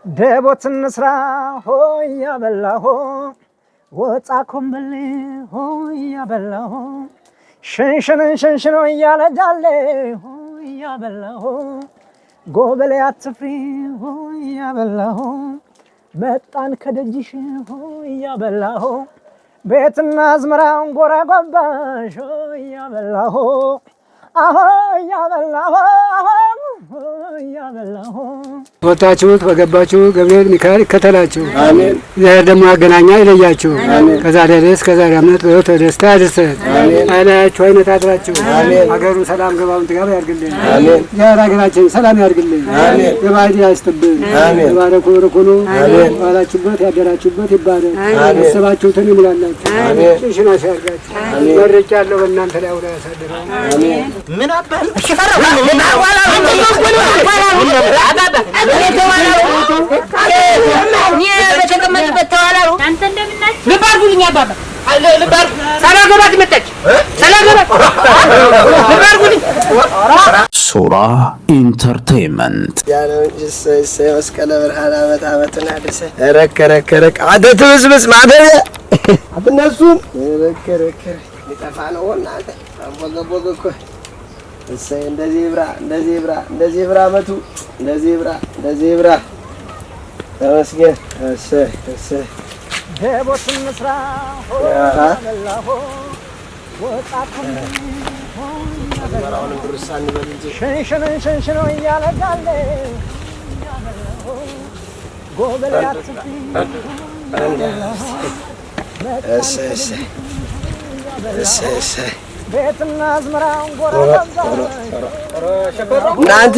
ደቦት እንስራ ሆይ ያበላሆ ወጣ ኮምበል ሆይ ያበላሆ ሸንሸኖ እያለጃለ ሆይ ያበላሆ ጎበሌ አትፍሪ ሆይ ያበላሆ መጣን ከደጅሽ ሆይ ያበላሆ ቤትና አዝመራውን ጎራ ጎባሽ ሆይ ያበላሆ አሆ ያበላሆ ያበላሆ ወጣችሁት በገባችሁ ገብርኤል ሚካኤል ይከተላችሁ። አሜን። ዘር ደግሞ አገናኛ ይለያችሁ። አሜን። ከዛሬ ድረስ ከዛሬ ዓመት በሕይወት ደስታ ያድርሰን። አሜን። አይናችሁ አይነት አድራችሁ። አሜን። ሀገሩ ሰላም ገባውን ጥጋብ ያርግልን። አሜን። የሀገር ሀገራችን ሰላም ያርግልን። አሜን። የባህል ያስጥብን። አሜን። ባረኩ በረኩኑ። አሜን። ባላችሁበት ያደራችሁበት ይባረክ። አሜን። ሰባችሁትን ይሙላላችሁ። አሜን። ሽሽና ሲያርጋችሁ። አሜን። መርጫለሁ በእናንተ ላይ አውራ ያሳድረው። አሜን። ምን አባል ሽፈራ ምን አባላ ሱራ ኢንተርቴይንመንት መስቀለ ብርሃን ዓመት ዓመቱን አድርሰህ ረከረከረክ አደትብስብስ ማደረ አብነሱም ረከረከረ ሊጠፋ ነው እናንተ አንቦገቦገ እኮ እሰይ እንደዚህ ብራ እንደዚህ ብራ እንደዚህ ብራ አመቱ እንደዚህ ብራ ተመስገን። እሰይ እሰይ ደቦት እንስራ ሆይ ያበላሆ ወጣ ኮምበል አሁን ድርሳ እንበል እንጂ ሸንሸኖ እያለጃለ ያበላሆ ጎበሌ አትፍሪ እሰይ እሰይ እሰይ እሰይ ቤትና አዝመራውን ጎራ እናንተ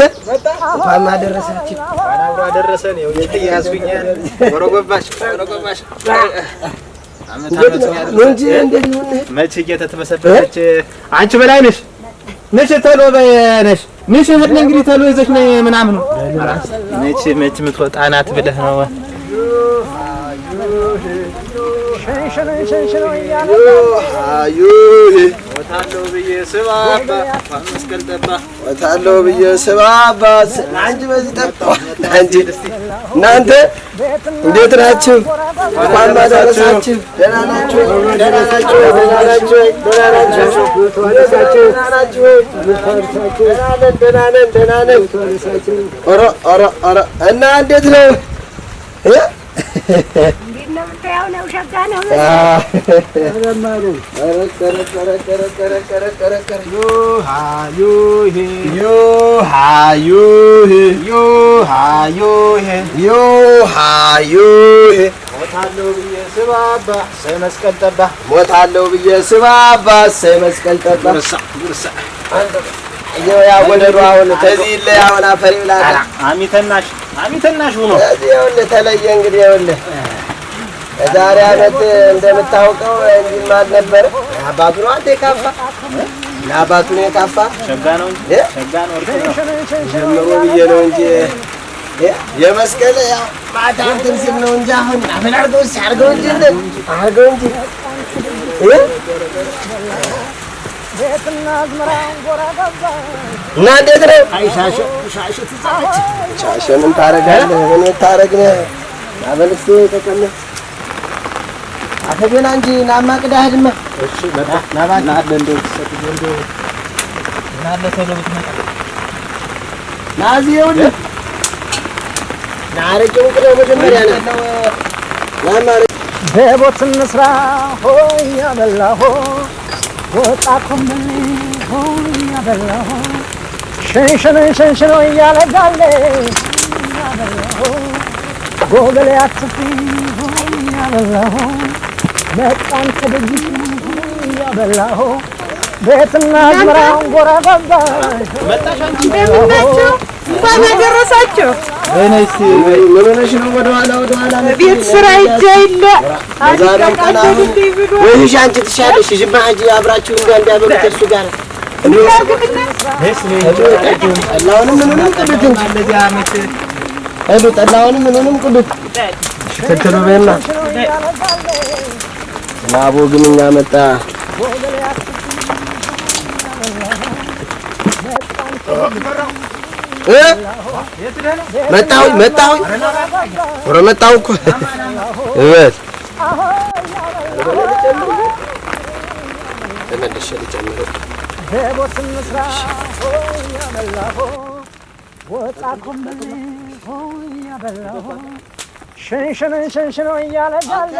እንኳን አደረሳችሁ። አብሮ አደረሰን። ይኸው እየያዝኩኛል ወረጎባሽ አመት ነው እንጂ እንዴት ነው መቼ እየተተመሰበረች አንቺ በላይ ነሽ ተሎ በነሽ ነሽ ህድነ እንግዲህ ተሎ ይዘሽ ነይ ምናምን ነው መቼ የምትወጣ ናት ብለህ ነው ሸንሸኖ እያለ ወታለው ብዬ ስባባ መስቀል ጠባ ወታለው ብዬ ስባባ አንቺ በዚህ ጠባ አንቺ እናንተ እንዴት ናችሁ? እንኳን አደረሳችሁ። ደህና ናችሁ? ደህና ናችሁ? ደህና ናችሁ? ደህና ናችሁ? ደህና ነን። ኧረ እና እንዴት ነው? ሞታለው ብዬ ስባባ ሰይ መስቀል ጠባ ሞታለው ብዬ ስባባ ሰይ መስቀል ጠባ ያወደዱ አሁን ተዚህ ላይ አሁን አፈር ይላል። አሚተናሽ ሆኖ እዚህ ይኸውልህ ተለየ እንግዲህ ይኸውልህ ዛሬ ዓመት እንደምታውቀው እንዲህ ማለት ነበር። አባቱ ነው አንተ የካፋ ለአባቱ ነው የካፋ ሸጋ ነው እርሱ ነው ጀምሮ ብዬ ነው እንጂ የመስቀል ያው ማታ እንትን ሲል ነው እንጂ አሁን አፈር አድርገው እንጂ ቤትና አዝመራውን ጎራ ገባ እና እንዴት ነው? ሻሽ ትጻፈች ሻሽ ምን ታረጋለህ? ምን ታረግነህ? አበልስ ተቀመጥ አፈገና እንጂ ናማ ቅዳህድማ እሺ በቃ ናባና አለ እንደው ተሰጥቶ ናለ ተሎ ብትመጣ ናዚውል ናረጨው ቅደው መጀመሪያ ነው ናማ ደቦት እንስራ ሆይ ያበላሆ ወጣ ኮምበል ሆይ ያበላሆ ሸንሸኖ እያለጃለ ያበላሆ ጎበሌ አትፍሪ ሆይ ያበላሆ መጣን ከደጅሽ ሆይ ያበላሆ ቤትና አዝመራውን ጎራ ገባሽ መጣሽ አንቺ እንደምናችሁ እንኳን አደረሳችሁ። ወይኔስ ምን ሆነሽ ነው? ወደ ኋላ ቤት ስራ ይጃይለ ወይሽ አንቺ ትሻለሽ ዝም አንቺ አብራችሁ እንዲያበሉት እሱ ጋር ጠላውንም ምኑንም ቅዱት እንጂ ለዚያ አመት ጠላውንም ምኑንም ቅዱት ተከሉ በእና ላቦ ግን እኛ መጣ መጣሁኝ ኧረ መጣሁ እኮ እበት ተመልሼ ልጨምረው ደቦትን ምስራ ሆይ ያበላሁ ወጣ ኮምበል ሆይ ያበላሁ ሽንሽኖ እያለ ጃለ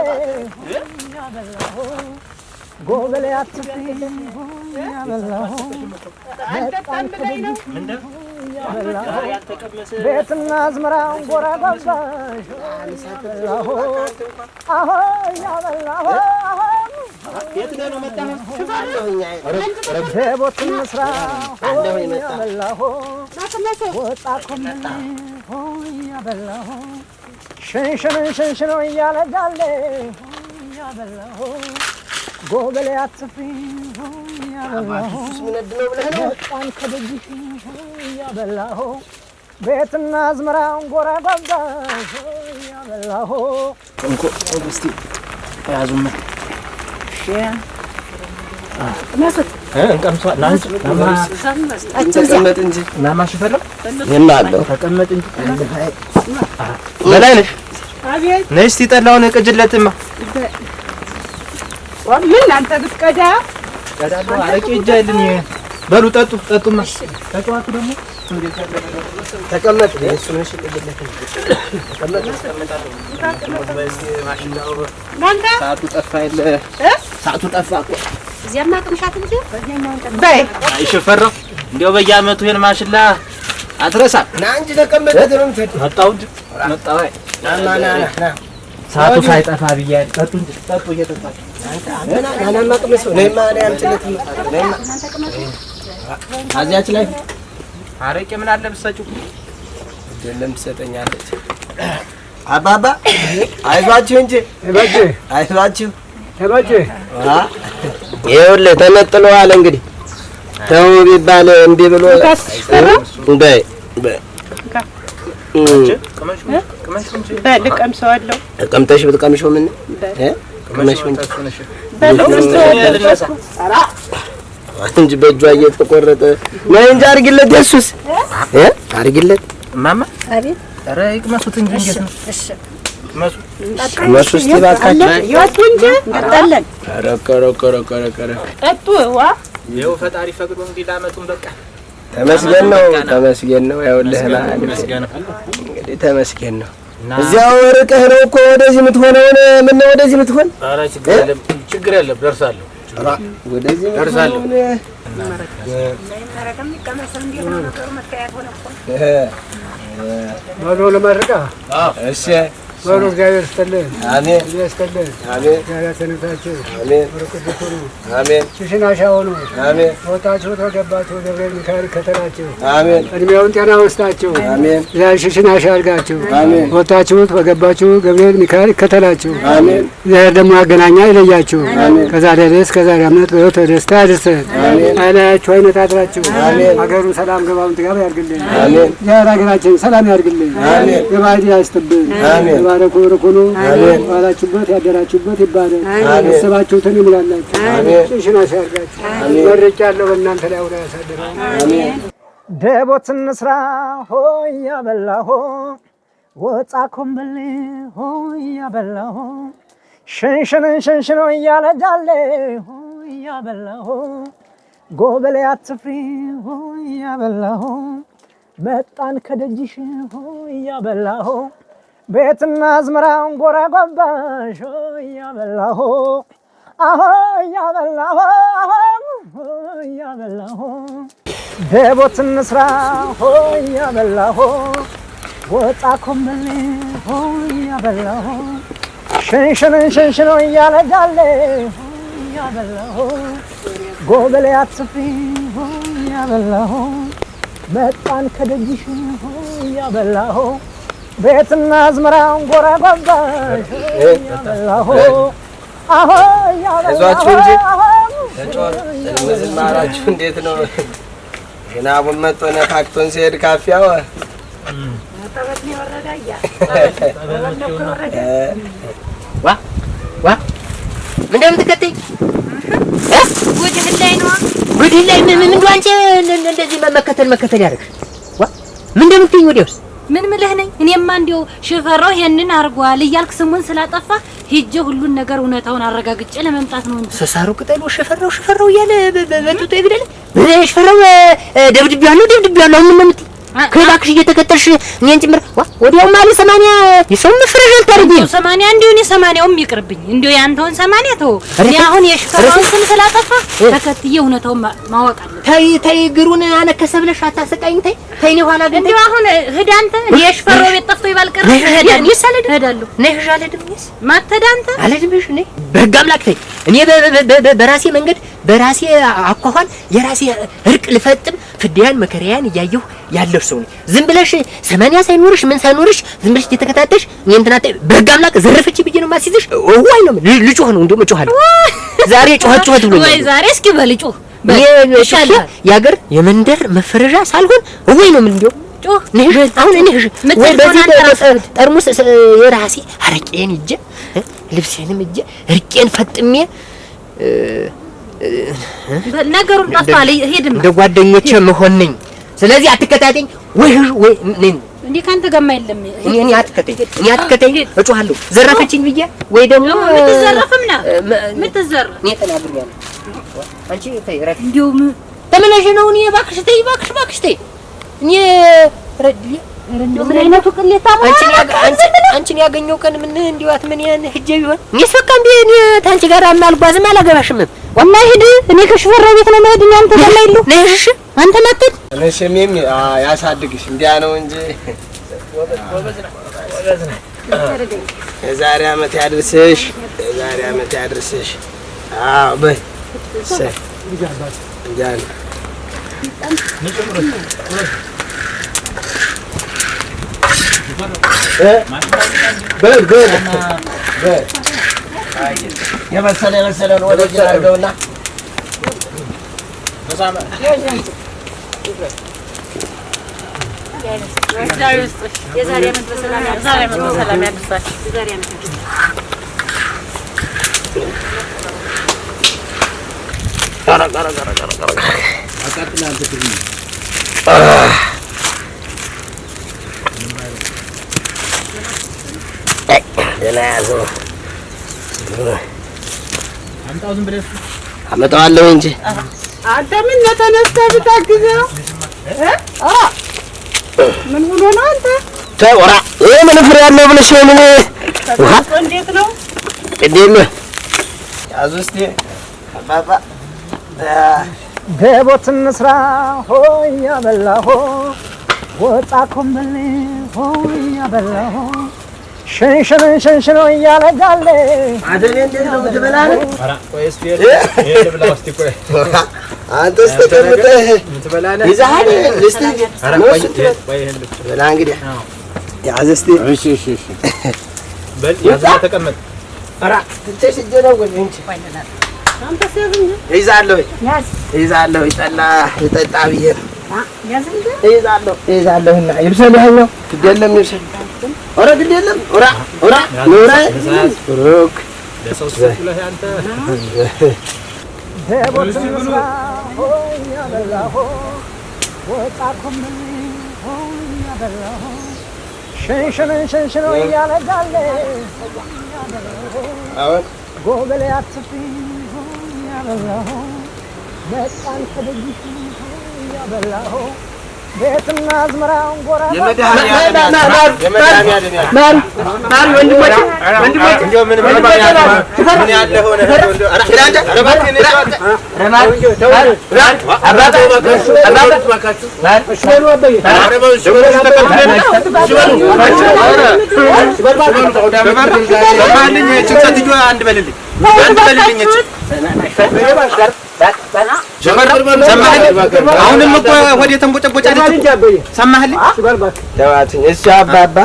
ያበላሁ ጎበሌ አትፍሪ ሆይ ያበላሁ በጣም ከደጅሽ ያበላሁ ቤትና አዝመራውን ጎራ ገባሽ ያበላሁ አሆ ያበላሁ ደቦትን ምስራ ሆይ ያበላሁ ወጣ ኮምበል ሆይ ያበላሁ ሽንሽኖ እያለ ጃለ ያበላሁ ጎበሌ አትፍሪ ያበላሁ በጣም ከደጅሽ ያበላሁ ቤትና አዝመራውን ጎራ ገባሽ ያበላሁ እንኮ እስቲ ያዙም ተቀመጥ እንጂ ናማሽ ፈረም የማለው ተቀመጥ እንጂ በላይ ነሽ። አቤት ነይ እስቲ ጠላውን ቅጅለትማ ምን አንተ ብትቀዳ ቀዳዶ አረቄ እጃልን በሉ ጠጡማ ተጫዋቱ ደግሞ ተቀመጥ እሱ ነሽ ቅጅለት ተቀመጥ ማንታ ሰዓቱ ጠፋ የለ ሰዓቱ ጠፋ እኮ እዚያማ ቅምሻት እንጂ በዚያኛው ቀን በይ አይሽፈራው እንዴው በየዓመቱ ይሄን ማሽላ አትረሳ ና እንጂ ተቀመጥ ደረም ተጥ መጣው እንጂ መጣው አይ ና ሰዓቱ ሳይጠፋ ብያለሁ። ጠጡ እንጂ ጠጡ እየጠጣችሁ ና ማቅመስ ነይማ ነይ አምጪለት ነይማ አዚያች ላይ አረቄ ምን አለ ብትሰጪው ደለም ትሰጠኛለች። አባባ አይዟችሁ እንጂ አይዟችሁ ይኸውልህ ተነጥለዋል። እንግዲህ ተው ቢባል እምቢ ብሎ በይ ልቀምሰዋለሁ። ተቀምጠሽ ብትቀምሺው ምን ቀምሺው እንጂ በእጇ እየተቆረጠ ነው እንጂ አድርጊለት። የእሱስ አድርጊለት ማማ አቤት ኧረ ይቅመሱት እንጂ እንዴት ነው? እሺ ቅመሱ እስኪ እባካችሁ ይወጡ እንጂ እንጠጣለን። ኧረ ጠጡ ዋ ይኸው ፈጣሪ ፈቅዶ እንግዲህ ለዓመቱን በቃ ተመስገን ነው። ይኸውልህ እንግዲህ ተመስገን ነው። እዚያው ርቀህ ነው እኮ ወደዚህ የምትሆነውን ምነው ወደዚህ የምትሆን? ኧረ ችግር የለም ደርሳለሁ። ወደዚህ ደርሳለሁ። በሎ ለመርቃ እሺ በሎ እግዚአብሔር ይስጥልን። አሜን ይስጥልን። አሜን እግዚአብሔር ተነታችሁ አሜን በረከቱ ነው። አሜን ሽሽናሻ ሆኑ አሜን ወጣችሁ ተገባችሁ ገብርኤል ሚካኤል ከተላችሁ አሜን እድሜውን ጤና ወስጣችሁ አሜን ሽሽናሻ አድርጋችሁ አሜን ወጣችሁት በገባችሁ ገብርኤል ሚካኤል ከተላችሁ አሜን እግዚአብሔር ደግሞ ያገናኛ ይለያችሁ። ከዛሬ ድረስ ከዛሬ ዓመት በሕይወት ደስታ ያድርሰን። አይናችሁ አይነት አድራችሁ ሀገሩን ሰላም ገባውን ጥጋብ ያድርግልን። አሜን እግዚአብሔር ሀገራችን ሰላም ያድርግልን። አሜን የባህዲ ያስጥብን። አሜን ባረኩ ብርኩኑ ባላችሁበት ያደራችሁበት ይባረክ። ያሰባችሁትን ይሙላላችሁ። ሽሽናሻ ያድርጋችሁ። መርቄያለሁ በእናንተ ላይ አውራ ያሳድረው። አሜን ደቦትን ምስራ ሆይ ያበላሁ ወጣ ኮምበል ሆይ ያበላሁ ሽንሽኖ እያለ ጃለ ሆይ ያበላሁ ጎበሌ አትፍሪ ሆይ ያበላሁ መጣን ከደጅሽ ሆይ ያበላሁ ቤትና አዝመራውን ጎራ ገባሽ ሆይ ያበላሁ አሆ ያበላሁ ያበላሁ ደቦትን ምስራ ሆይ ያበላሁ ወጣ ኮምበል ሆይ ያበላሁ ሽንሽኖ እያለ ጃለ ሆይ ያበላሁ ጎበሌ አትፍሪ ሆይ ያበላሁ መጣን ከደጅሽ ሆይ ያበላሁ ቤትና አዝመራውን ጎራ ገባሽ ሆይ ያበላሁ አሆ አይዟችሁ እንጂ ዝማራችሁ እንዴት ነው? ዝናቡን መጥቶ ነካክቶን ሲሄድ ካፊያው ዋ ምንድን ነው የምትከተኝ? ጉድህ ላይ ነው። ጉድህ ላይ ምን እንደው አንቺ እንደዚህ መከተል ያደርግሽ? ዋ ምን እንደምትይኝ ወዲያውስ ምን ምልህ ነኝ እኔማ እንዲያው ሽፈራው ይሄንን አርጓል እያልክ ስሙን ስላጠፋ ሂጄ ሁሉን ነገር እውነታውን አረጋግጬ ለመምጣት ነው እንጂ ሰሳሩ ቅጠሉ ሽፈራው እያለ በጡጦ ይግደል ሽፈራው ደብድቤያለሁ ምን ነው የምትይኝ? ከእባክሽ እየተከተልሽ እኔን ጭምር ወዲያው ማለት 80 የሰው መፍረጃ ልታደርጊ ነው። 80 እንዲሁ እኔ 80ውም ይቅርብኝ እንዲሁ ያንተውን 80 ተው። እኔ አሁን የሽፈራውን ስም ስላጠፋ ተከትዬ እውነታውን ማወቅ አለ። ተይ እግሩን አነከሰ ብለሽ አታሰቃይኝ። ተይ እኔ ኋላ ግን እንዲሁ አሁን ሂድ አንተ የሽፈራው ቤት ጠፍቶ ይባልቀር እሄዳለሁ። ነሽ አልሄድምስ ማተዳንተ አልሄድምሽ እኔ በህግ አምላክ ተይ። እኔ በራሴ መንገድ በራሴ አኳኋን የራሴ እርቅ ልፈጥም ፍዳያን መከራያን እያየሁ ያለሽ ሰው ነኝ። ዝም ብለሽ 80 ሳይኖርሽ ምን ሳይኖርሽ ዝም ብለሽ እየተከታተልሽ እኔ እንትናተ በህግ አምላክ ዘረፈች ብዬ ነው ማስይዝሽ። ወይ ነው ልጮህ ነው እንደው እጮሃለሁ። ዛሬ ጮኸት ብሎ ወይ ዛሬ እስኪ በልጮህ ይሻላል። ያገር የመንደር መፈረጃ ሳልሆን ወይ ነው ምን እንደው ጮህ ነሽ አሁን እኔ ወይ በዚህ ጠርሙስ የራሴ አረቄን ይዤ ልብሴንም ይዤ እርቄን ፈጥሜ ነገሩን ጠፍቷል። ሄድም እንደ ጓደኞቼ መሆን ነኝ። ስለዚህ አትከታተኝ ወይ ነኝ እንዴ ካንተ ጋማ የለም። እኔ አትከታተኝ እጮሃለሁ። ዘረፈችኝ ብዬ ወይ ደግሞ ምትዘረፍም ነው ምትዘረፍ እኔ ተናግሬያለሁ። አንቺ ተይ ረፍ እንዲው ተመለሽ ነው። እኔ እባክሽ ተይ እኔ ረድዬ ምን አይነቱ ቅሌታ አንቺን ያገኘው ቀን ምን እንዲዋት ምን ያን ሂጄ ቢሆን እኔስ በቃ እንዴ እኔ ታንቺ ጋር አልጓዝም አላገባሽም። ወላሂ ሂድ። እኔ ከሽፈራው ቤት ነው መሄድ። አንተ ተማይሉ ነሽ አንተ ናትት እሺ ምን ያሳድግሽ እንዲያ ነው እንጂ የዛሬ ዓመት ያድርስሽ። አዎ በይ ሰ እንዲያ ነው በል የመሰለ ነው ወደዚህ አድርገውና የዛሬ ዓመት በሰላም ያድርሳችሁ። አመጣዋለሁ እንጂ አንተ ምን ተነስተህ ብታግዘው ምን ሆኖ ነው አንተ? ተወራ ምን ፍሬ ያለው ብለሽ ምን እንዴት ነው ያዙ እስቲ አባባ ደቦት እንስራ ሆይ ያበላሆ ወጣ ኮምበል ሆይ ያበላሆ ሸንሸኖ እያለጋለ አደኔ እንዴት ነው የምትበላው? ቆይስ ልብላው እስቲ ቆይ አንተስ ተቀምጠህ የምትበላው ይዛሃል እስቲ ቆይ በላ እንግዲህ ያዝ እስቲ እሺ በል ያዝ ተቀመጥ ኧረ ትንሽ እጀነው እንጂ አንተ ሲያዝኝ ይዛለሁ ይጠላ ይጠጣ ብዬ ነው ይዛለሁና ይብሰልህኛው ግዴለም ይብሰል ኧረ ግዴለም ኦራ ኑራ ሩክ ለሰው ስለህ አንተ ደቦት እንስራ ሆይ ያበላሆ ወጣ ኮምበል ሆይ ያበላሆ ሸንሸኖ እያለጋለ አሁን ጎበሌ አትፍሪ ሆይ ያበላሆ መጣን ከደጅሽ ሆይ ያበላሆ ቤትና አዝመራውን ጎራ አሁንም እኮ ወደ ተንቦጨቦጭ አይደል? ሰማህልኝ? ተዋትኝ እሱ አባባ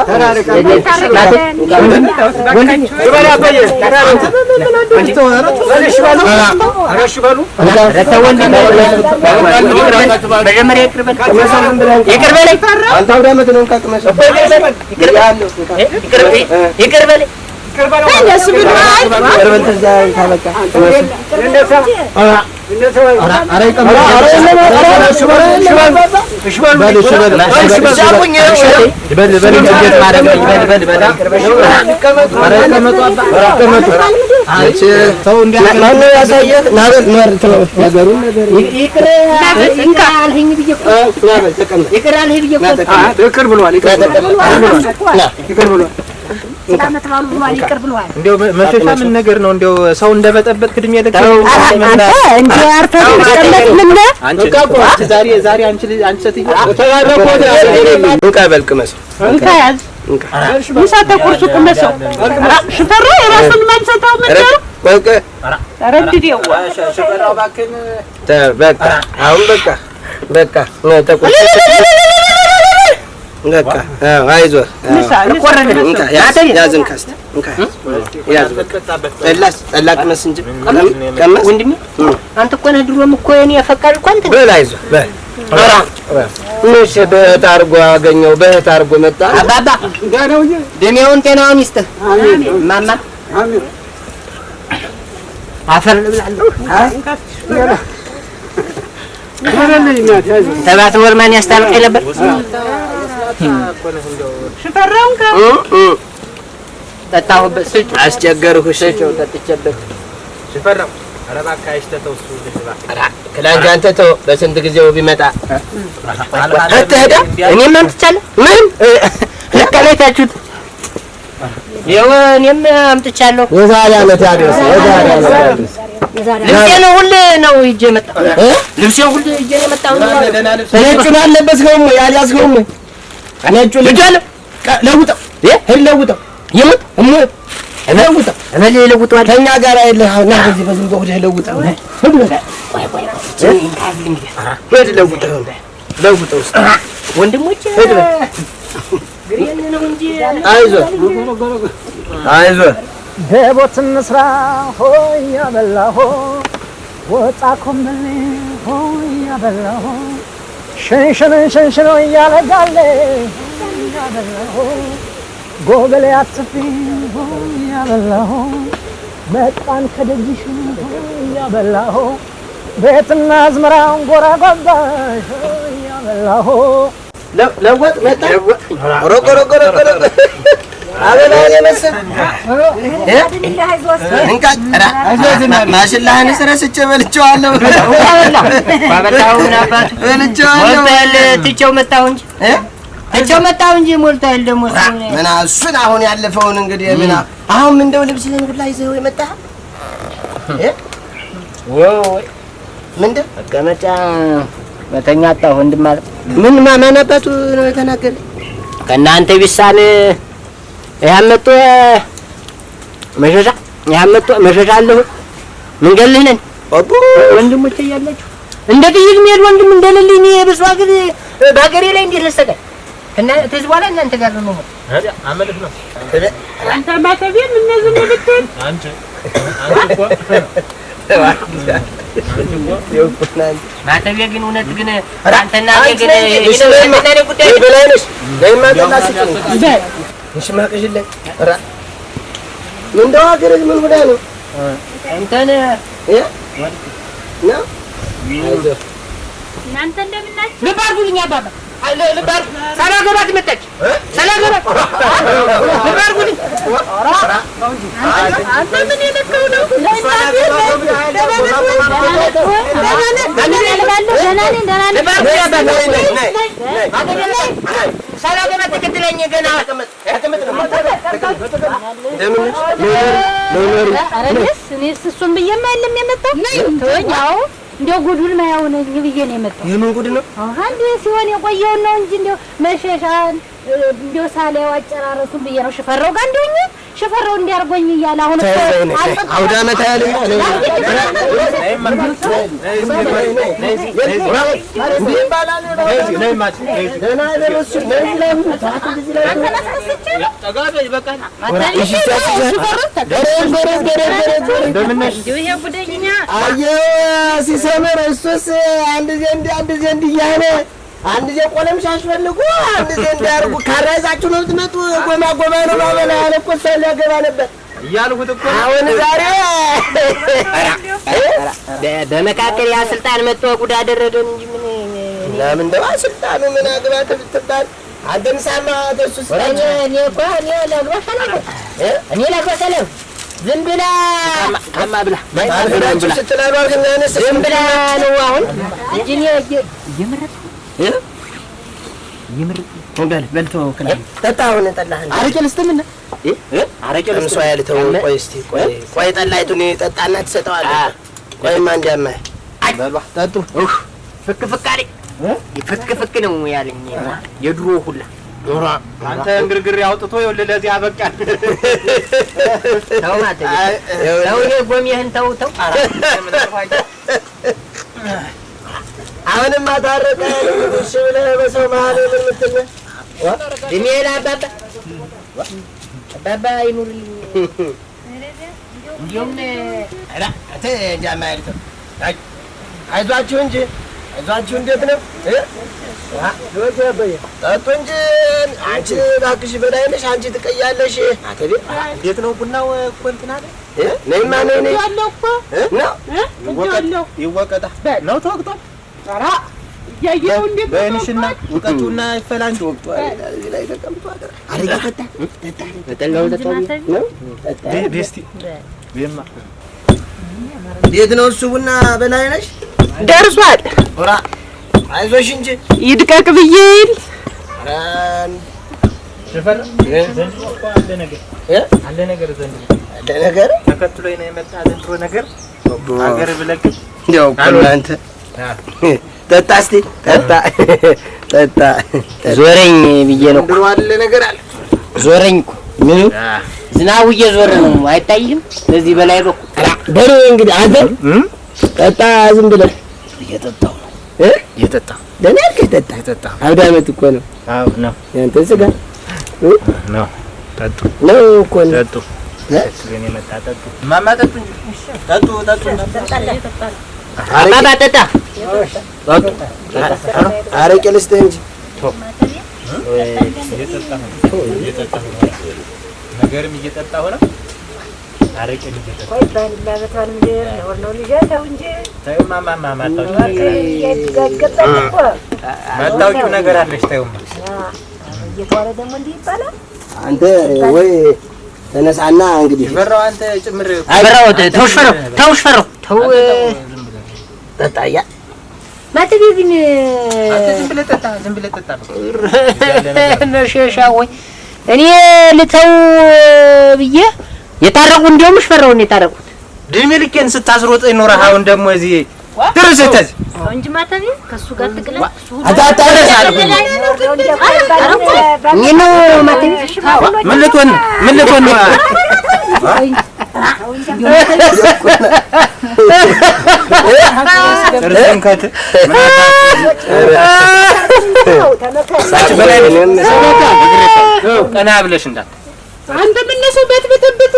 እንደው መሸሻ ምን ነገር ነው? እንደው ሰው እንደበጠበጥ ክድም ያለከ አንቺ ዛሬ አንቺ ሴትዮ እንካ በልቅመስ እንካ ያዝ እንካ ምሳ ተቆርሱ ቅመሰው ሽፈራ የራሱን ማንሰታው ምን ነው በቃ አረድዴው ሽፈራው ባከን በቃ አሁን በቃ ነው ተቆርሱ በቃ አይዞህ እንካ ያዝን ካስተ እንካ ያዝ ጠላ ቅመስ እንጂ ቅመስ ወንድሜ አንተ እኮ ነህ ድሮም እኮ እኔ ያፈቃል እኮ አንተ በል አይዞህ በል እሺ በህት አድርጎ አገኘው በህት አድርጎ መጣ አባባ ደሜውን ጤናውን ይስጥህ አሜን ማማ አሜን አፈር ልብላለሁ ተባት ወርማን ያስታልቀኝ ነበር ሽፈራውን ጠጣሁበት ስጭ አስቸገርኩ ስጭው ጠጥቼበት ሽፈራው ኧረ እባክህ አይሽተተው እሱ ክላንጃ አንተ ተው በስንት ጊዜው ቢመጣ አትሄዳ እኔም አምጥቻለሁ ምን ለቀለታችሁት ይኸው እኔም አምጥቻለሁ የዛሬ ዓመት ያደረሰ ልብሴ ነው ሁሌ ነው ሂጅ የመጣሁ ልብሴ ሁሌ ሂጅ የመጣሁ ነጩን አለበስከውም ያልያዝከውም ነጩ ልጅ ለውጠው ለውጠው ይሙት ለውጠው እመሌ ለውጠው ከእኛ ጋር አይደለ እና በዚህ በዝንጎ ወደ ለውጠው ለውጠው ወንድሞቼ ግሬን ነው እንጂ አይዞህ ደቦት እንስራ ሆይ ያበላሆ ወጣ ኮምበል ሆይ ያበላሆ ሸንሸን እያለጋለ ያበላሆ ጎበሌ አትፊ ሆይ ያበላሆ መጣን ከደጅሽ ሆይ ያበላሆ ቤትና አዝመራውን ጎራ ገባሽ ሆይ ያበላሆ ለወጥ መጣ ሮቆ አበላኔ መሰል እንካ ማሽላህን ስረስቼ በልቼዋለሁ ትቼው መጣሁ እንጂ ሞልቷል ደግሞ ምን እሱን አሁን ያለፈውን እንግዲህ ምን አሁን እንደው ልብስህን ሁላ ይዘው የመጣህ ወይ ምንድን መቀመጫ መተኛ አጣሁ ወንድም ማለት ምን ማን አባቱ ነው የተናገረ ከእናንተ ቢሳን ያመጡ መሸሻ አለሁ ምን ገልህ ነን ወንድሞቼ እያላችሁ እንደ ጥይት የሚሄድ ወንድም እንደሌለኝ እኔ በሰው ሀገር በሀገሬ ላይ እንዴት ልሰቃይ እና ከዚህ በኋላ እናንተ ጋር ነው አመልክ ነው አንተ ማተቤም እነዚህ ነው ብትል አንቺ እኮ ማተቤ ግን እውነት ግን አንተና ግን የኔ ጉዳይ በላይነሽ ለማተና ሲጭ ሽማቅሽልኝ ራ ምን እንደው ሀገር ምን ጉዳ ነው አንተን ነው እናንተ እንደምናችሁ ልባርጉልኝ አባባ ልባር ሰላገባት መጣች ሰላገባት ልባርጉልኝ አንተ ምን የነካው ነው ሰላገባት ተከትለኝ ገና እኔስ እሱን ብዬማ የለም የመጣው ተወኛው እንደው ጉዱን ማያው ነኝ ብዬ ነው የመጣው። የምን ጉድ ነው? አንዴ ሲሆን የቆየው ነው እንጂ እንደው መሸሻን እንደው ሳለው አጨራረሱን ብዬ ነው ሽፈራው ጋር እንደውኝ ሽፈራው እንዲያርጎኝ እያለ አሁን አውዳ መታ ያለ ሲሰምር እሱስ አንድ ዘንድ እያለ አንድ ዜ ቆለም ሻሽ ፈልጉ አንድ ዜ እንዲያርጉ ካራይዛችሁ ነው የምትመጡ ጎማ ነው ባበላ ያለ እኮ እሷን ሊያገባ ነበር እያልኩት እኮ አሁን ዛሬ በመካከል ያ ስልጣን መጥቶ ጉድ አደረደን እንጂ ምን ለምን እንደው ስልጣኑ ምን አግባት ብትባል አንተም ሳማ ተሱ ስልጣን እኔ ላግባሽ አለው ዝም ብላ አማ ብላ ስትላሉ አልከኛነ ዝም ብላ ነው አሁን እንጂ እኔ በልቶ ክላል ጠጣውን ጠላህን አረቄ ልስተምና አረቄ ለምሷ ያልተው ቆይ እስቲ ቆይ ጠላይቱን ጠጣና ትሰጠዋለህ ቆይማ እንዲያማ በልባ ጠጡ ፍክ ፍክ አለኝ ፍክ ፍክ ነው ያለኝ የድሮ ሁላ አንተ እንግርግር አውጥቶ ይኸውልህ ለዚህ አበቃል ተው ማለት ተው የጎሚህን ተው አሁንም አታረቀ እሺ ብለህ በሰው መሀል የምትል እኔ ለአባባ አባባ ይኑርልኝ እንዲሁም እንዲያማ ያልተው አይዟችሁ እንጂ አይዟችሁ እንዴት ነው ጠጡ እንጂ አንቺ እባክሽ በላይ ነሽ አንቺ ትቀያለሽ አተቤ እንዴት ነው ቡናው እኮ እንትን አለ ነይማ ነይ ያለው እኮ ነው ይወቀጣ ነው ተወቅቷል ኧረ እያየኸው እንዴት በእንሽና ውቀቱና ይፈላንጂ ወቅቷል እዚህ ላይ ተቀምጧል አረጋ ተጠላው ነው ቤስቲ ቤማ እንዴት ነው እሱ ቡና በላይ ነሽ ደርሷል ኦራ አይዞሽ እንጂ ይድቀቅ ብዬል ሽፈር ዘንድሮ እኮ አለ ነገር ዘንድሮ ተከትሎኝ ነው የመጣ ዘንድሮ ነገር ሀገር ብለቅ እንደው አንተ ጠጣ እስቲ ጠጣ ዞረኝ ብዬ ነው ዘንድሮ አለ ነገር አለ ዞረኝ እኮ ምን ዝናቡ እየዞረ ነው አይታይም በዚህ በላይ በኩል በሬ እንግዲህ አንተ ጠጣ ዝም ብለህ እየጠጣው እየጠጣ ደህና ጠጣ አውዳመት እኮ ነው አው ነው ያንተ ስጋ ነው ጠጡ ነው እኮ ነው ጠጡ ለኔ መጣ ጠጡ ማማ ጠጡ ጠጡ አባባ ጠጣ አረቄ ልስጥህ እንጂ እየጠጣሁ ነገርም እየጠጣሁ ነው አረቄ እየጠጣሁ ቆይ ባንላበታል እንጂ ነው ልጅ ተው እንጂ ተይው ማማ ማታውቂው ነገር አለሽ ተይውማ እየተዋለ ደግሞ እንዲህ ይባላል አንተ ወይ ተነሳና እንግዲህ ፈራው አንተ ጭምር አብራው ተውሽፈረው ተው ጠጣያ ማተቤ ግን ዝም ብለህ ጠጣ ነሸሻ ወይ እኔ ልተው ብዬ የታረቁ እንደውም ሽፈራው ነው የታረቁት ድሜ ልኬን ስታስሮጥ ይኖርህ አሁን ደግሞ እዚህ ድርሰት እንጂ ማተቤ ከሱ ጋር ትቅለል አታጣለሳል እኔ ነው ማተቤ ምን ልትሆን ነው ተርሰንከት ቀና ብለሽ እንዳት አንተ ምን ነው በትብትብቱ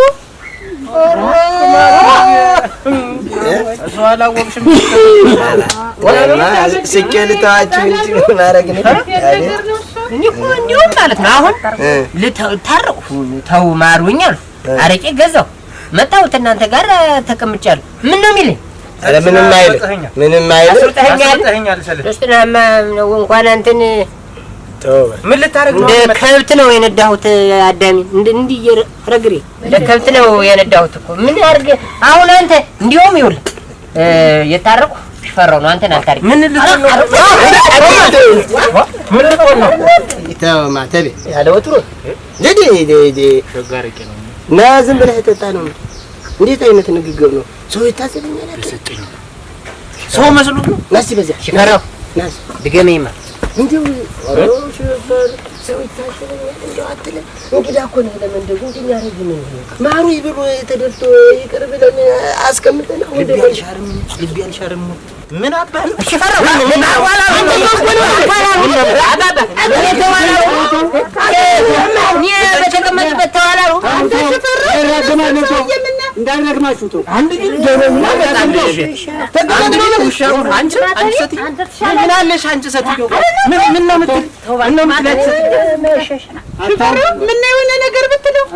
እሱ አላወቅሽም ስኬልታችሁ እንጂ ምን አረግኝ እንዲሁም ማለት ነው አሁን ልታረቁ ተው ማሩኝ አሉ አረቄ ገዛው መጣሁት እናንተ ጋር ተቀምጫለሁ ምን ነው የሚለኝ አረ ምንም አይል አስርጠኸኛል ደስታማ ነው እንኳን አንተን ተው ምን ልታረግ ነው እንደ ከብት ነው የነዳሁት አዳሚ እንዲህ ረግሬ እንደ ከብት ነው የነዳሁት እኮ ምን አድርገ አሁን አንተ እንዲሁም ይውል የታረቁ ሽፈራው ነው አንተን አልታረቅ ምን ልትሆን ነው ተው ማተቤ ያለ ወጥሮ ለዲ ሸጋርቄ ነው ና ዝም ብለህ ጠጣ ነው እንዴት አይነት ንግግር ነው ሰው ይታዘበኛል ተሰጠኝ ሰው መስሎት ነው ናስ በዚያ ሽፈራው ናስ ድገመኝማ እንዴው ሽፈር ሰው ይታዘበኛል እንደው አትለ እንግዲህ እኮ ነው ለመንደጉ እንዴ ያረግ ምን ማሩ ይብሉ ተደፍቶ ይቅር ብለን አስቀምጠን ወደ ልብ ያልሻርም ምን አባል ሽፈራው ምን አዋላ በተቀመጥበት ተዋላሉ አንተ ሽፈራው እንዳይረግማችሁ ተው አንድ ግን ደረኛ አንቺ ምን አለሽ አንቺ ሰትዮ ምን ነው የምትል ምን የሆነ ነገር ብትለው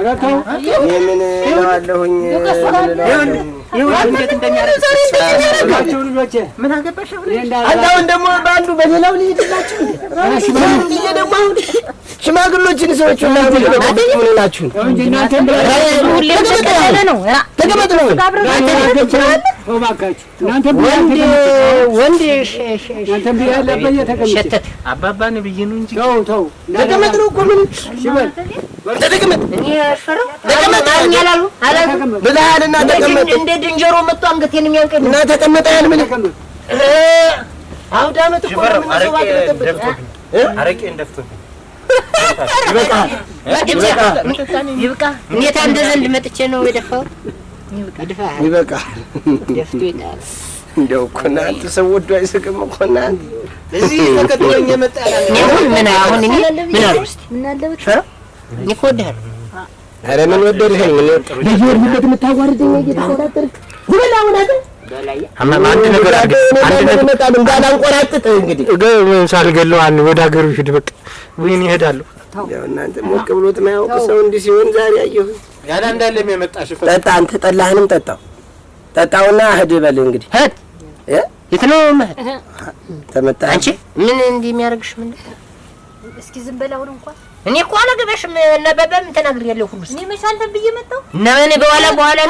የምን እለዋለሁኝ እንዴት እንደሚያደርግ ምን አገባሽ? አንተ አሁን ደግሞ በአንዱ በሌላው ሊሄድላችሁ ደግሞ አሁን ሽማግሎችን ሰዎች ሁሉ ምን ናችሁ? ተቀመጥ ነው ወንድ ሸተት አባባን ብዬ ነው እንጂ ተው ተቀመጥ ነው እኮ ምን ተቀመጥ ብለሃልና ተቀመጥ እንደ ድንጀሮ መጥቶ አንገቴን የሚያንቀኝ እና ተቀመጥ ያል ምን አውዳ መጥቶ አረቄ እንደፍቶብኝ ይብቃ። እንዴት አንደ ዘንድ መጥቼ ነው የደፋው? ይበቃ። ደፍቶ ይጣል። እንደው እኮ እናንተ ሰው ወዶ አይስቅም እኮ እናንተ እዚህ ተከትሎኝ የመጣ ምን አሁን እኔ ምን አሉ እስቲ ምን አለበት ፈራ ይቆዳል። ኧረ ምን ወደድኸኝ? ምን ልጅ ወርድበት የምታዋርደኝ እየተቆራጠርክ ጉበላውን አይደል? አንድ ነገር አንድ ነገር መጣል እንዳላንቆራጥጥ እንግዲህ ሳልገለው አንድ ወደ ሀገሩ ሂድ በቃ ወይኔ እሄዳለሁ። ያው እናንተ ሞቅ ብሎት ማያውቅ ሰው እንዲህ ሲሆን ዛሬ አየሁ። ያለ እንዳለም የመጣሽ ጠጣ አንተ ጠላህንም ጠጣውና ሂድ በል እንግዲህ ሂድ የት ነው ተመጣ አንቺ ምን እንዲህ የሚያደርግሽ ምን? እስኪ ዝም በል አሁን እንኳን እኔ እኮ አላገባሽም እና በበም ተናግሬያለሁ ሁሉ እኔ መች አንተን ብዬ መጣሁ እና እኔ በኋላ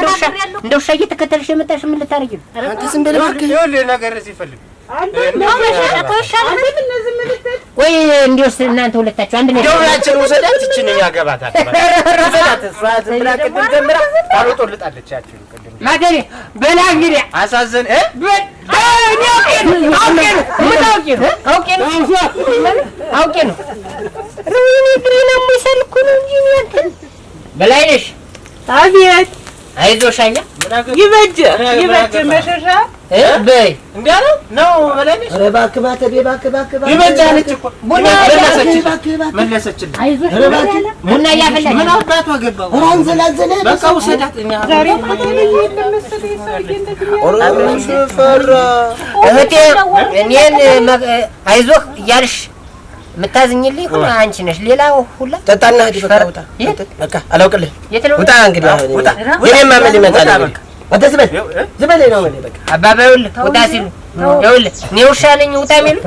እንደውሻ እየተከተልሽ የመጣሽ ምን ልታረጊ ነው? አንተ ዝም በል እባክህ። ይኸውልህ ነገር ሲፈልግ ወይ እንዲወስ እናንተ ሁለታችሁ አንድ ነው ደውላችን ወሰዳት እቺን ያገባታል ወሰዳት ሷት ብላ ቅድም ጀምራ ታሮጦልጣለች ያቺን ቅድም ማገሬ በላ እንግዲህ አሳዘን አውቄ ነው ሩኒ ግሪና ሙሰልኩ ነው እንጂ በላይነሽ አቤት አይዞሽ አያ ይበጀ መሸሻ በይ እንዲያለው ነው በላይነሽ ኧረ እባክህ እባክህ ይበጃለች እኮ ቡና መለሰችልኝ አይዞሽ ቡና እያፈላች ምን አባቷ ገባው አንዘላዘለ በቃ ውሰዳት እኛ ዛሬ ፈራ እህቴ እኔን አይዞህ እያልሽ የምታዝኝልኝ ሁሉ አንቺ ነሽ። ሌላው ሁላ ጠጣና ሂድ በቃ ውጣ። በቃ አላውቅልህ ውጣ እንግዲህ ውጣ። የኔማ ምን ይመጣል? አንተ ዝም በል ነው ማለት በቃ አባባ ይኸውልህ ውጣ ሲሉ ይኸውልህ እኔ ውሻ ነኝ ውጣ የሚሉ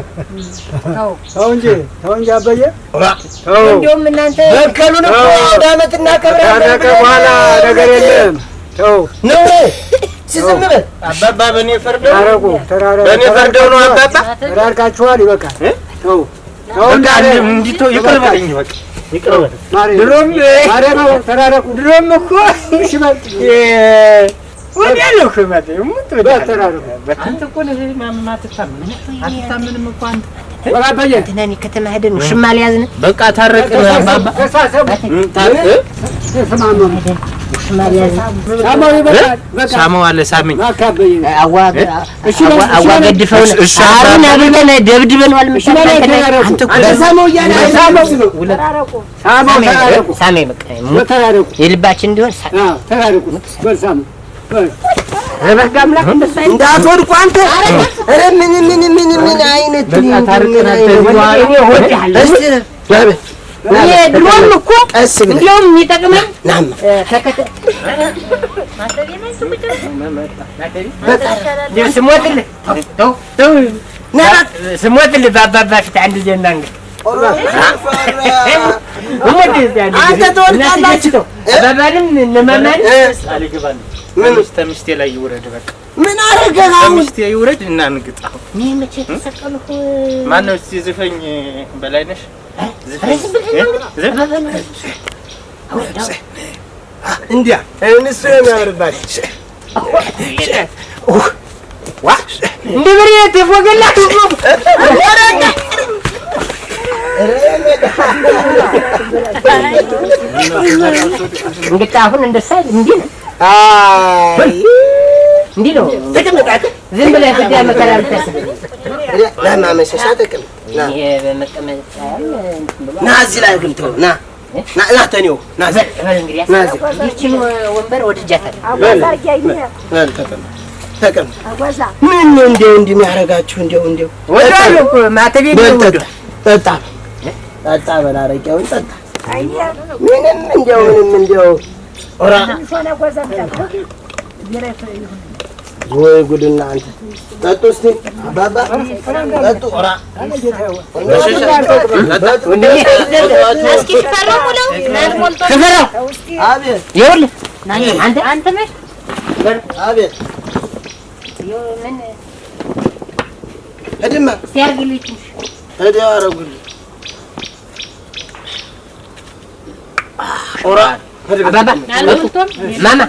ተው እንጂ አበየ እንደውም እናንተ በከሉን እኮ ወደ ዓመት እናከብራለን። በኋላ ነገር የለም ተው ነው ዝም በል አባባ በእኔ ፈርደው ተራረቁ በእኔ ፈርደው ነው አባባ ተራርቃችኋል። ይበቃል ተው እንዲቶ ይቅር በለኝ በቃ ይቅር በለኝ። ድሮም ተራረቁ ድሮም እኮ እሺ በል ወዲያ ነው ከመጣ ተራረቁ። አንተ እኮ ነህ አትታመንም እኮ አንተ ወራበየ ትናኒ ከተማ ሄደን ሽማ ሊያዝን በቃ ታረቅን አባባ ሽማ ሊያዝን ሳማው ይበቃል በቃ ሳማው አለ ሳሚኝ አካበየ አዋገድፈው አሁን አብልተን ደብድበን ዋል አንተ እኮ ሳማው እያለ ተራረቁ ሳሜ በቃ ተራረቁ የልባችን እንዲሆን ተራረቁ በል ሳማው ረበጋ አምላክ እንዳትወድቁ አንተ። ኧረ ምን አይነት ድሮም እኮ ቀስ ብለህ እንዲያውም የሚጠቅመን ናም ስሞትልህ በአባባ ፊት አንድ ጀና እንግዲህ አንተ ትወድቃላችሁ። አባባንም እነማማን ምን ሚስቴ ላይ ይውረድ በቃ ምን አደረገህ? ሚስቴ ይውረድ እና እንግጣ እኔ መቼ ተሰቀልኩ? ማነው እስቲ ዝፈኝ በላይነሽ እንዲያ እንሱ የሚያምርባት እንደ ብሬት የፎገላት እንግዲህ አሁን እንደሳል እንዲህ ነው እንዲህ ነው። ዝም ብለህ ፍዳ መከራ ብታስብ ለማመሸሻ ጥቅም ና እዚህ ላይ ግን ተው ና ተኔው ና ይህችን ወንበር ወድጃታለሁ። ተቀም ምን እንደው እንዲህ የሚያደርጋችሁ እንደው ማተቤ ጠጣ በል አረቄውን ጠጣ ምንም እንዲያው ኦራ ወይ ጉድ እናንተ ጠጡ እስቲ አባባ ጠጡ ኦራ እስኪ ሽፈራው ሙለው ናት ሞልቶ ሽፈራው አቤት ይኸውልህ አንተ ነሽ አቤት ምን እድማ ሲያርግልኝ እዲያ አረጉልኝ ኦራ አባባ ማማ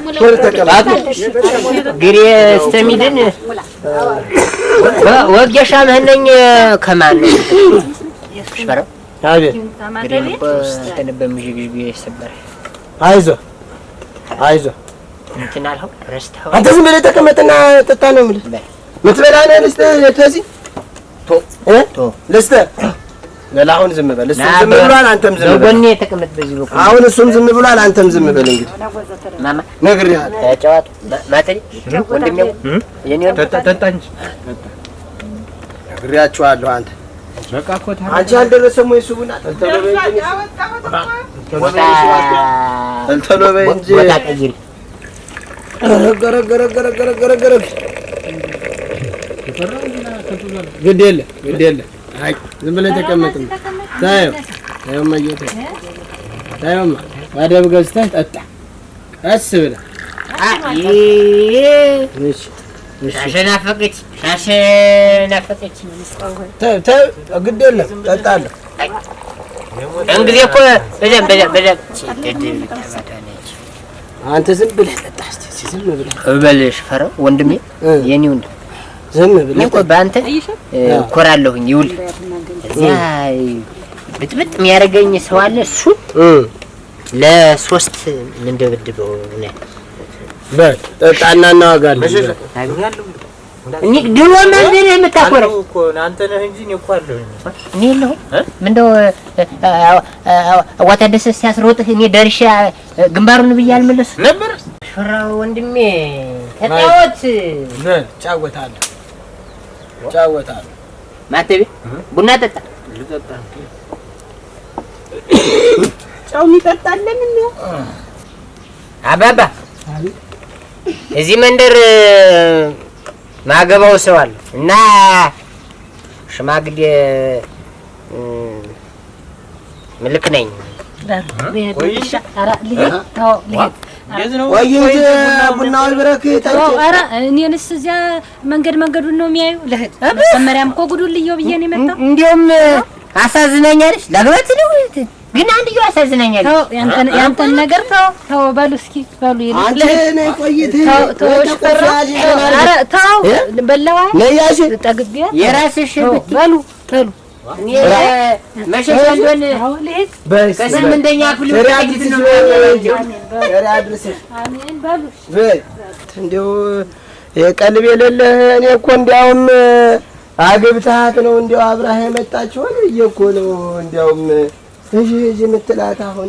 ግሬ እስተሚድን ወጌሻ ምህነኝ ከማን ነው ሽፈራው አቤት አይዞህ እንትን አልኸው ረስተኸው አንተ ዝም ብለህ ተቀመጥና ጠጣ ነው የምልህ ምትበላ ነህ ልስጥህ ተዚህ ልስጥህ ለላሁን ዝም በል እሱም ዝም ብሏል አንተም ዝም በል በጎኔ ተቀመጥ በዚህ በኩል አሁን እሱም ዝም ብሏል አንተም ዝም በል እንግዲህ ማማ ነግሬሃለሁ ተጫዋቱ ማተሪ ወንድሜ የኔ ጠጣ እንጂ ነግሬያችኋለሁ አንተ በቃ እኮ አንቺ አልደረሰም ወይ እሱ ቡና ተልተሎ በይ እንጂ ወጣ ቀይሪ ገረገረገረገረገረገረ ግድ የለ አይ ዝም ብለህ ተቀመጥ ታየው ማየት ታየውማ ባደብ ገዝተህ ጠጣ ቀስ ብለህ ሻሸ ናፈቀች ተው ግድ የለም ጠጣለሁ እንግዲህ እኮ በደም አንተ ዝም ብለህ ጠጣ እስቲ ዝም ብለህ እበልሽ ፈረው ወንድሜ የኔ ወንድ ዝም ብለህ እኮ በአንተ እኮራለሁኝ ይኸውልህ እዚያ ብጥብጥ የሚያደርገኝ ሰው አለ እሱ ለሶስት እንደበድበው ነው በል ጠጣና እናወጋለን እኔ ድሮ ማንደር የምታኮረው እኮ አንተ ነህ እንጂ እኔ እኮ አለሁኝ እኔ የለሁም ምንድነው አዋታደስ ሲያስሮጥህ እኔ ደርሻ ግንባሩን ብዬ አልመለስም ነበር ፈራው ወንድሜ ተጫወት ምን ጫወታለሁ ማተቤ ቡና ጠጣ ልጠጣ ጫው ይጠጣለን ነው አባባ እዚህ መንደር ማገባው ሰው አለ እና ሽማግሌ ምልክ ነኝ ወይ ቡናው ይብረክ ታውቃለህ ኧረ እኔንስ እዚያ መንገዱን ነው የሚያዩ ለህድ መጀመሪያም እኮ ጉዱን ልየው ብዬ ነው የመጣው እንዲያውም አሳዝናኛለሽ ላግባት ነው ግን አንድዬው አሳዝናኛለሽ ተው ያንተን ነገር ተው በሉ እስኪ በሉ አንተ ነህ ቆይተህ ተው ኧረ ተው በላዋ ለያሽ ጠግቤ የራስሽ በሉ እኔ መሸሻ እንደሆነ ከስምንተኛ ክፍል አሜን በሉ እንደው የቀልብ የሌለህ እኔ እኮ እንዲያውም አግብተሃት ነው እንዲያው አብረህ የመጣችው ብዬሽ እኮ ነው እንዲያውም እሺ የምትላት አሁን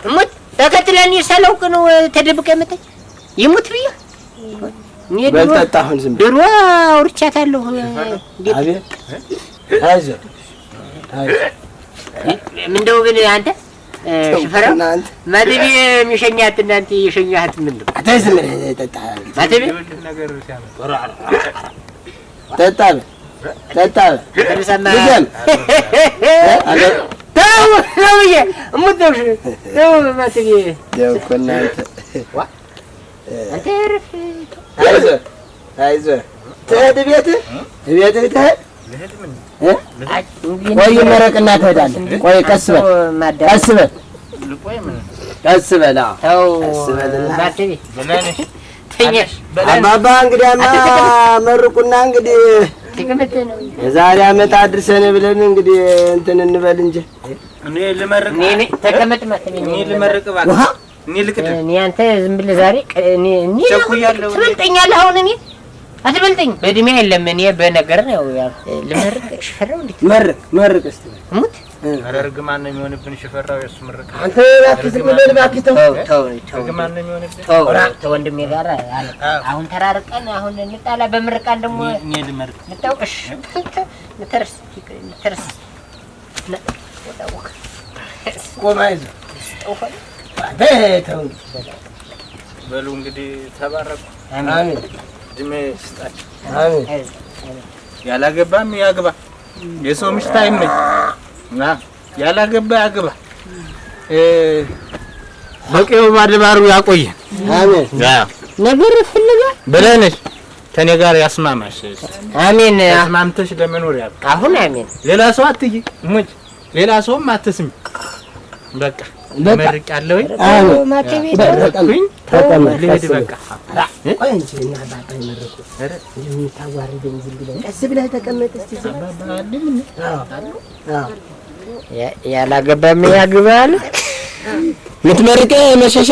እሙት ተከትለኝ ሳላውቅ ነው ተደብቀ የመጣች ይሙት ብዬ በልጠጣ አሁን ዝም ድሮ አውርቻታለሁ አቤት አይዞህ ምንድነው ግን አንተ ሽፈራው ማደቤ የሚሸኛት እናንተ የሸኛት ምንድነው አታዝም ጠጣ ማደቤ ነገር ሲያመጣ ጠጣ ተረሳማ ልጅም ተው ለውዬ እሙትሽ ተው ማደቤ ደውኩና አንተ ረፍ አይዞህ ትሄድ ቤትህ ትሄድ ቆይ መረቅና ትሄዳለህ ቆይ ቀስ በል ተው ማደቤ ተኛሽ አባባ እንግዲያማ መርቁና እንግዲህ የዛሬ ዓመት አድርሰን ብለን እንግዲህ እንትን እንበል እንጂ እኔ ልመርቅ ተቀመጥ ማተቤ እኔ ልመርቅ እባክህ እኔ ልቅድም እኔ አንተ ዝም ብለህ ዛሬ እኔ ቸኩያለሁ ትበልጠኛለህ አሁን እኔ አትበልጠኝ በእድሜ የለም እኔ በነገር ነው ልመርቅ ሽፈራው እንዴት መርቅ እስቲ ሙት ኧረ እርግማን ነው የሚሆንብን ሽፈራው የእሱ ምርቅ አንተ እባክህ ዝም ብለህ እባክህ ተው እርግማን ነው የሚሆንብን ተው ወንድሜ ጋር አሁን ተራርቀን አሁን እንጣላ በምርቃን ደግሞ እኔ ልመርቅ ልታውቅሽ ንተርስ ቆም አይዞህ ሰጠው ሆነ በተው በሉ እንግዲህ ተባረኩ። አሜን። እድሜ ይስጣችሁ። አሜን። ያላገባም ያግባ፣ የሰው ሚስት አይመኝ እና ያላገባ ያግባ። በቄው ባድባሩ ያቆየን። አሜን። ነገር ፍልጋ ብለንሽ ከኔ ጋር ያስማማሽ። አሜን። አስማምተሽ ለመኖር ያብቃ። አሁን አሜን። ሌላ ሰው አትይ ሙጭ፣ ሌላ ሰውም አትስሚ። በቃ መርቅ ያለው ማከቤ ተቀምኩኝ ልሄድ በቃ። ቆይ እንጂ እና ባባ ይመረቁ ምን ታዋርደኝ ዝም ብለህ ቀስ ብለህ ተቀመጥ እስቲ። ያላገባ ምን ያግባል? ምትመርቀ መሸሻ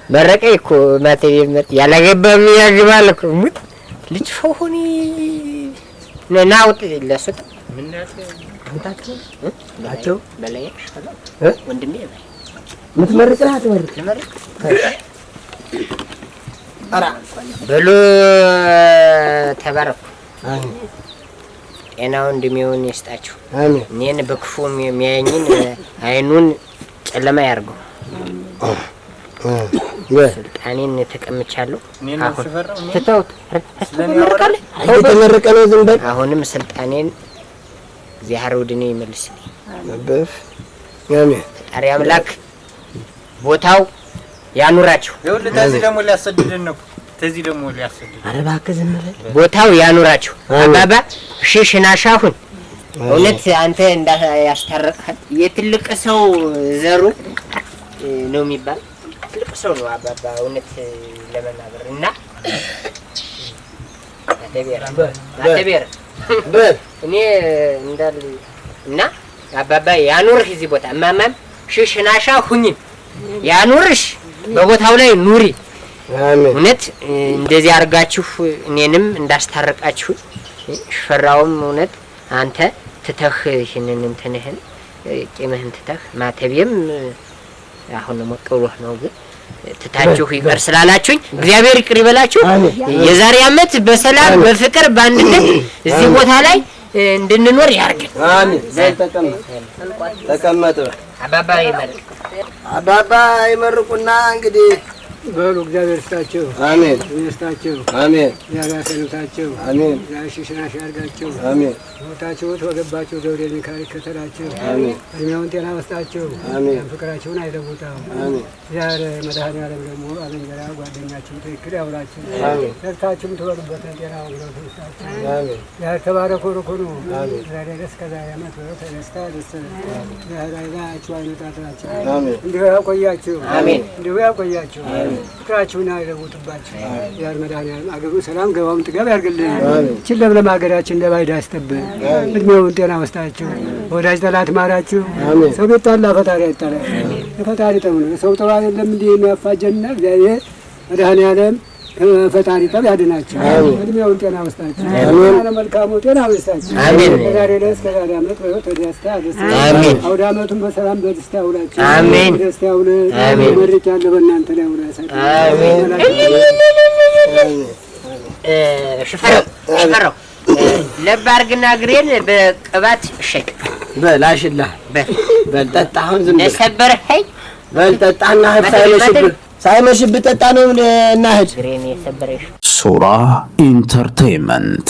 መረቀ እኮ ማተቤ ያላገባ ምን ያግባል እኮ ሙት ልጅ ሆኒ ነናውጥ ለሱት ምን ናቸው በላይ ወንድሜ ምትመርቀህ አትመርቅ አራ በሉ ተባረኩ። ጤናውን እድሜውን ይስጣችሁ። አሜን። እኔን በክፉ የሚያየኝን አይኑን ጨለማ ያርገው። ስልጣኔን ተቀምቻለሁ። አሁን ተተውት ተመረቀ ነው ዝም በል። አሁንም ስልጣኔን እግዚአብሔር ወደ እኔ ይመልስልኝ። ነብፍ አሜን። ፈጣሪ አምላክ ቦታው ያኑራችሁ። ይኸውልህ ተዚህ ደግሞ ሊያሰድደን ነው። ተዚህ ደግሞ ሊያሰድደን። ኧረ እባክህ ዝም በል። ቦታው ያኑራችሁ። አባባ ሽሽናሻሁን እውነት አንተ እንዳያስታረቅህ የትልቅ ሰው ዘሩ ነው የሚባል ትልቅ ሰው ነው አባባ እውነት ለመናገር እና አተቤር እኔ እንዳል እና አባባ ያኑርህ እዚህ ቦታ እማማም ሽሽናሻ ሁኝን ያኑርሽ በቦታው ላይ ኑሪ። አሜን። እውነት እንደዚህ አድርጋችሁ እኔንም እንዳስታረቃችሁ ሽፈራውም እውነት አንተ ትተህ ይህንን እንትንህን ቂምህን ትተህ ማተቤም አሁን ሞቀውህ ነው ግን ትታችሁ ይቀር ስላላችሁኝ እግዚአብሔር ይቅር ይበላችሁ። የዛሬ ዓመት በሰላም በፍቅር በአንድነት እዚህ ቦታ ላይ እንድንኖር ያርገን። አሜን። ተቀመጥ። አባባ ይመርቁና እንግዲህ በሉ እግዚአብሔር ይስጣቸው። አሜን። ይስጣቸው። አሜን። ያጋሰሉታቸው። አሜን። ያሽሽናሽ ያርጋቸው። አሜን። ሞታቸውት ወገባቸው ገብርኤል ሚካኤል ከተላቸው። አሜን። እድሜውን ጤና መስጣቸው። አሜን። ፍቅራቸውን አይለውጣው። አሜን። ዛሬ መድኃኔዓለም ደግሞ አለንገራ ጓደኛችን ትክክል ያውላችሁ። አሜን። ሰርታችሁም ትበሉበትን ጤና ወግረቱ ይስጣችሁ። አሜን። ዛሬ ተባረኩ ርኩኑ። አሜን። ዛሬ ደስ ከዛሬ ዓመት በሕይወት ደስታ ደስ ዛሬ አይነጣጥላችሁ። አሜን። እንዲሁ ያቆያችሁ። አሜን። እንዲሁ ያቆያችሁ። ፍቅራችሁን አይለውጥባችሁ። ዛሬ መድኃኔዓለም አገሩ ሰላም ገባውን ጥጋብ ያርግልን። ይህችን ለምለም ሀገራችን ለባዕድ አያስጠብን። እድሜውን ጤና መስጣችሁ። ወዳጅ ጠላት ማራችሁ። ሰው ቤት ታላ ፈጣሪ አይጣላል። የፈጣሪ ጠብ ነው። ሰው ጠብ አይደለም እንዲህ የሚያፋጀንና እግዚአብሔር መድኃኔዓለም ከፈጣሪ ጠብ ያድናችሁ። እድሜውን ጤና መስጣችሁ። መልካሙ ጤና መስጣችሁ። ከዛሬ ዕለት እስከ ዛሬ ዓመት በሕይወት በደስታ አሜን። አውደ ዓመቱን በሰላም በደስታ ያውላችሁ። አሜን። በደስታ ያውለን። መርቅ ያለ በእናንተ ላይ ያውላችሁ። ሽፈራው ለብ አድርግና እግሬን በቅባት እሸኝ በል አሽላ በል ጠጣ። አሁን ዝም ብለህ የሰበረኸኝ በል ጠጣና ሳይመሽብህ ጠጣ ነው እና ሂድ። እግሬን የሰበረሽ ሱራ ኢንተርቴይንመንት